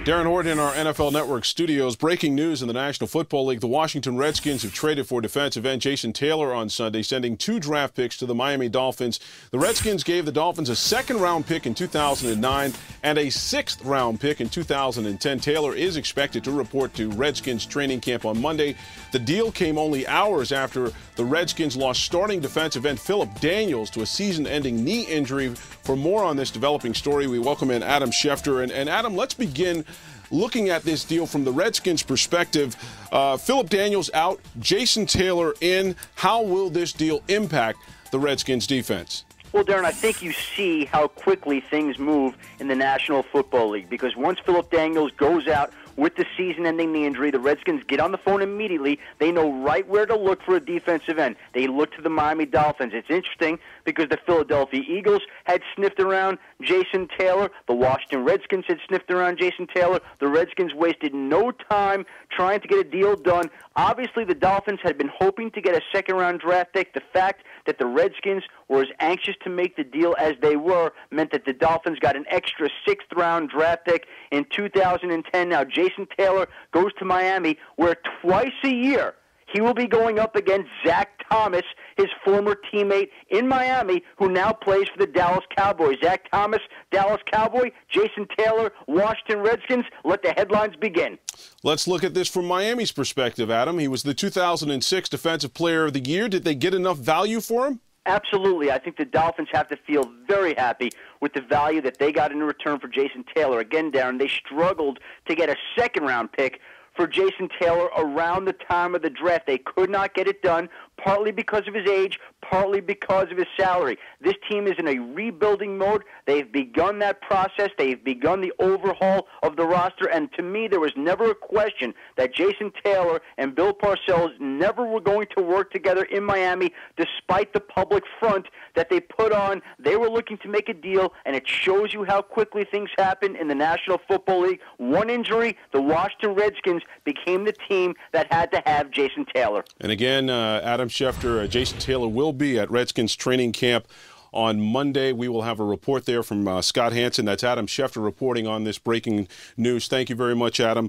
Darren Horton in our NFL Network studios. Breaking news in the National Football League. The Washington Redskins have traded for defensive end Jason Taylor on Sunday, sending 2 draft picks to the Miami Dolphins. The Redskins gave the Dolphins a second-round pick in 2009 and a 6th-round pick in 2010. Taylor is expected to report to Redskins training camp on Monday. The deal came only hours after the Redskins lost starting defensive end Philip Daniels to a season-ending knee injury. For more on this developing story, we welcome in Adam Schefter. And Adam, let's begin looking at this deal from the Redskins' perspective. Philip Daniels out, Jason Taylor in. How will this deal impact the Redskins' defense? Well, Darren, I think you see how quickly things move in the National Football League, because once Philip Daniels goes out with the season-ending knee injury, the Redskins get on the phone immediately. They know right where to look for a defensive end. They look to the Miami Dolphins. It's interesting because the Philadelphia Eagles had sniffed around Jason Taylor. The Washington Redskins had sniffed around Jason Taylor. The Redskins wasted no time trying to get a deal done. Obviously, the Dolphins had been hoping to get a second-round draft pick. The fact that the Redskins were as anxious to make the deal as they were meant that the Dolphins got an extra 6th-round draft pick in 2010. Now, Jason Taylor goes to Miami, where twice a year he will be going up against Zach Thomas, his former teammate in Miami, who now plays for the Dallas Cowboys. Zach Thomas, Dallas Cowboy, Jason Taylor, Washington Redskins. Let the headlines begin. Let's look at this from Miami's perspective, Adam. He was the 2006 Defensive Player of the Year. Did they get enough value for him? Absolutely. I think the Dolphins have to feel very happy with the value that they got in return for Jason Taylor. Again, Darren, they struggled to get a second-round pick for Jason Taylor around the time of the draft. They could not get it done, partly because of his age, partly because of his salary. This team is in a rebuilding mode. They've begun that process. They've begun the overhaul of the roster, and to me, there was never a question that Jason Taylor and Bill Parcells never were going to work together in Miami, despite the public front that they put on. They were looking to make a deal, and it shows you how quickly things happen in the National Football League. One injury, the Washington Redskins became the team that had to have Jason Taylor. And again, Adam Schefter, Jason Taylor will be at Redskins training camp on Monday. We will have a report there from Scott Hansen. That's Adam Schefter reporting on this breaking news. Thank you very much, Adam.